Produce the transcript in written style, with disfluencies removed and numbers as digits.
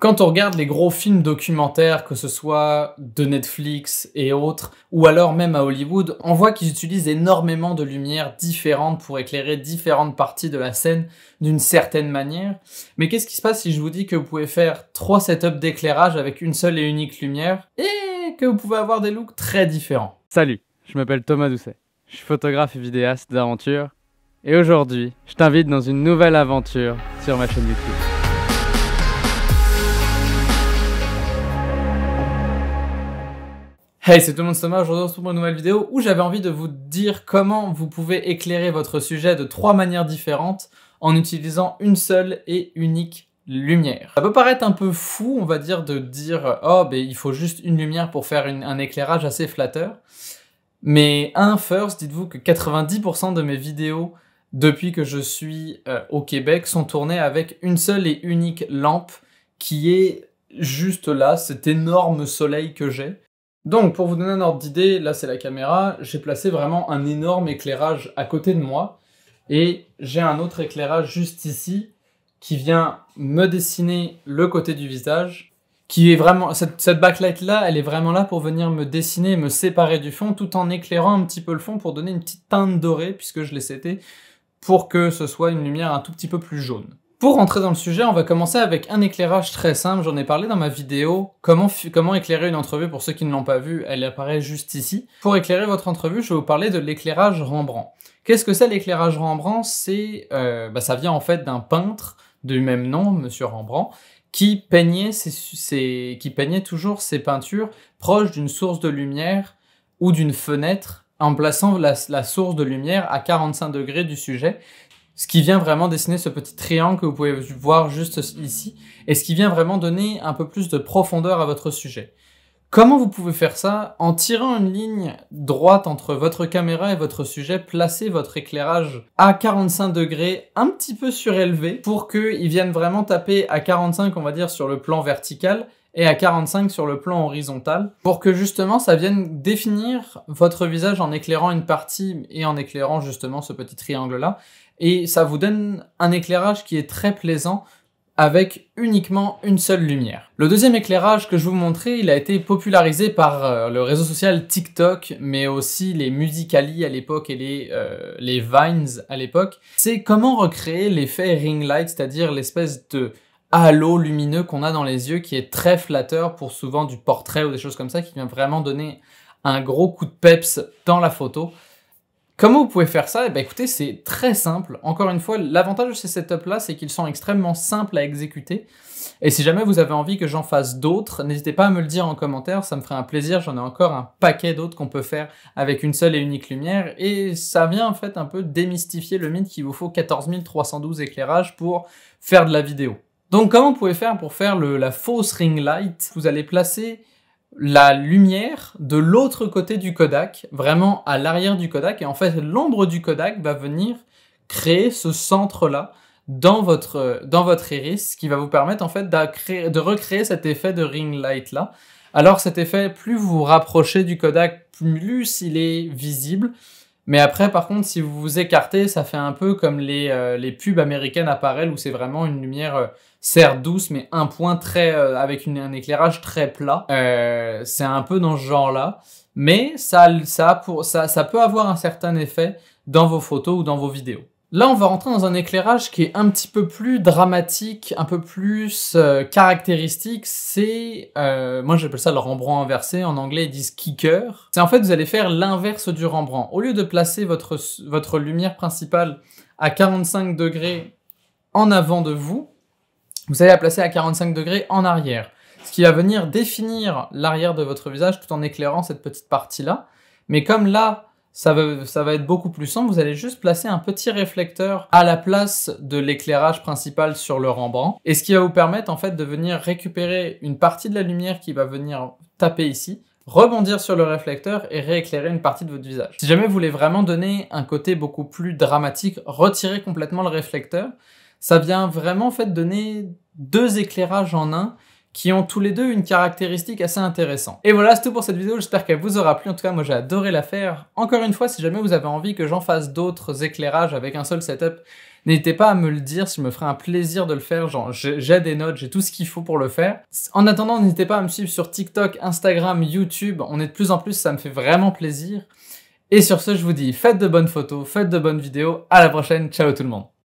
Quand on regarde les gros films documentaires, que ce soit de Netflix et autres, ou alors même à Hollywood, on voit qu'ils utilisent énormément de lumières différentes pour éclairer différentes parties de la scène d'une certaine manière. Mais qu'est-ce qui se passe si je vous dis que vous pouvez faire 3 setups d'éclairage avec une seule et unique lumière, et que vous pouvez avoir des looks très différents? Salut, je m'appelle Thomas Doucet, je suis photographe et vidéaste d'aventure, et aujourd'hui, je t'invite dans une nouvelle aventure sur ma chaîne YouTube. Hey, c'est tout le monde, Thomas. Aujourd'hui, on se retrouve pour une nouvelle vidéo où j'avais envie de vous dire comment vous pouvez éclairer votre sujet de 3 manières différentes en utilisant une seule et unique lumière. Ça peut paraître un peu fou, on va dire, de dire « Oh, ben il faut juste une lumière pour faire un éclairage assez flatteur ». Mais first, dites-vous que 90% de mes vidéos depuis que je suis au Québec sont tournées avec une seule et unique lampe qui est juste là, cet énorme soleil que j'ai. Donc, pour vous donner un ordre d'idée, là c'est la caméra, j'ai placé vraiment un énorme éclairage à côté de moi, et j'ai un autre éclairage juste ici, qui vient me dessiner le côté du visage, qui est vraiment, cette backlight là, elle est vraiment là pour venir me dessiner, me séparer du fond, tout en éclairant un petit peu le fond pour donner une petite teinte dorée, puisque je l'ai seté, pour que ce soit une lumière un tout petit peu plus jaune. Pour rentrer dans le sujet, on va commencer avec un éclairage très simple. J'en ai parlé dans ma vidéo comment éclairer une entrevue. Pour ceux qui ne l'ont pas vue, elle apparaît juste ici. Pour éclairer votre entrevue, je vais vous parler de l'éclirage Rembrandt. Qu'est-ce que c'est l'éclairage Rembrandt? Ça vient en fait d'un peintre du même nom, Monsieur Rembrandt, qui peignait toujours ses peintures proches d'une source de lumière ou d'une fenêtre en plaçant la source de lumière à 45 degrés du sujet. Ce qui vient vraiment dessiner ce petit triangle que vous pouvez voir juste ici, et ce qui vient vraiment donner un peu plus de profondeur à votre sujet. Comment vous pouvez faire ça? En tirant une ligne droite entre votre caméra et votre sujet, placez votre éclairage à 45 degrés, un petit peu surélevé, pour qu'il vienne vraiment taper à 45, on va dire, sur le plan vertical, et à 45 sur le plan horizontal, pour que justement ça vienne définir votre visage en éclairant une partie et en éclairant justement ce petit triangle-là. Et ça vous donne un éclairage qui est très plaisant avec uniquement une seule lumière. Le deuxième éclairage que je vais vous montrer, il a été popularisé par le réseau social TikTok, mais aussi les Musical.ly à l'époque et les Vines à l'époque. C'est comment recréer l'effet ring light, c'est-à-dire l'espèce de halo lumineux qu'on a dans les yeux qui est très flatteur pour souvent du portrait ou des choses comme ça, qui vient vraiment donner un gros coup de peps dans la photo. Comment vous pouvez faire ça? Eh bien, écoutez, c'est très simple. Encore une fois, l'avantage de ces setups-là, c'est qu'ils sont extrêmement simples à exécuter. Et si jamais vous avez envie que j'en fasse d'autres, n'hésitez pas à me le dire en commentaire, ça me ferait un plaisir. J'en ai encore un paquet d'autres qu'on peut faire avec une seule et unique lumière. Et ça vient en fait un peu démystifier le mythe qu'il vous faut 14 312 éclairages pour faire de la vidéo. Donc comment vous pouvez faire pour faire la fausse ring light? Vous allez placer la lumière de l'autre côté du Kodak, vraiment à l'arrière du Kodak, et en fait l'ombre du Kodak va venir créer ce centre-là dans votre iris, ce qui va vous permettre en fait de recréer cet effet de ring light-là. Alors cet effet, plus vous vous rapprochez du Kodak, plus il est visible. Mais après, par contre, si vous vous écartez, ça fait un peu comme les pubs américaines appareillent où c'est vraiment une lumière certes douce, mais un point avec un éclairage très plat. C'est un peu dans ce genre-là, mais ça peut avoir un certain effet dans vos photos ou dans vos vidéos. Là, on va rentrer dans un éclairage qui est un petit peu plus dramatique, un peu plus caractéristique. C'est, moi j'appelle ça le Rembrandt inversé, en anglais ils disent kicker. C'est en fait, vous allez faire l'inverse du Rembrandt. Au lieu de placer votre lumière principale à 45 degrés en avant de vous, vous allez la placer à 45 degrés en arrière. Ce qui va venir définir l'arrière de votre visage tout en éclairant cette petite partie-là. Mais comme là, ça va être beaucoup plus sombre, vous allez juste placer un petit réflecteur à la place de l'éclairage principal sur le Rembrandt. Et ce qui va vous permettre en fait de venir récupérer une partie de la lumière qui va venir taper ici, rebondir sur le réflecteur et rééclairer une partie de votre visage. Si jamais vous voulez vraiment donner un côté beaucoup plus dramatique, retirez complètement le réflecteur. Ça vient vraiment en fait donner 2 éclairages en un qui ont tous les deux une caractéristique assez intéressante. Et voilà, c'est tout pour cette vidéo, j'espère qu'elle vous aura plu. En tout cas, moi j'ai adoré la faire. Encore une fois, si jamais vous avez envie que j'en fasse d'autres éclairages avec un seul setup, n'hésitez pas à me le dire, je me ferai un plaisir de le faire. Genre, j'ai des notes, j'ai tout ce qu'il faut pour le faire. En attendant, n'hésitez pas à me suivre sur TikTok, Instagram, YouTube. On est de plus en plus, ça me fait vraiment plaisir. Et sur ce, je vous dis, faites de bonnes photos, faites de bonnes vidéos. À la prochaine, ciao tout le monde.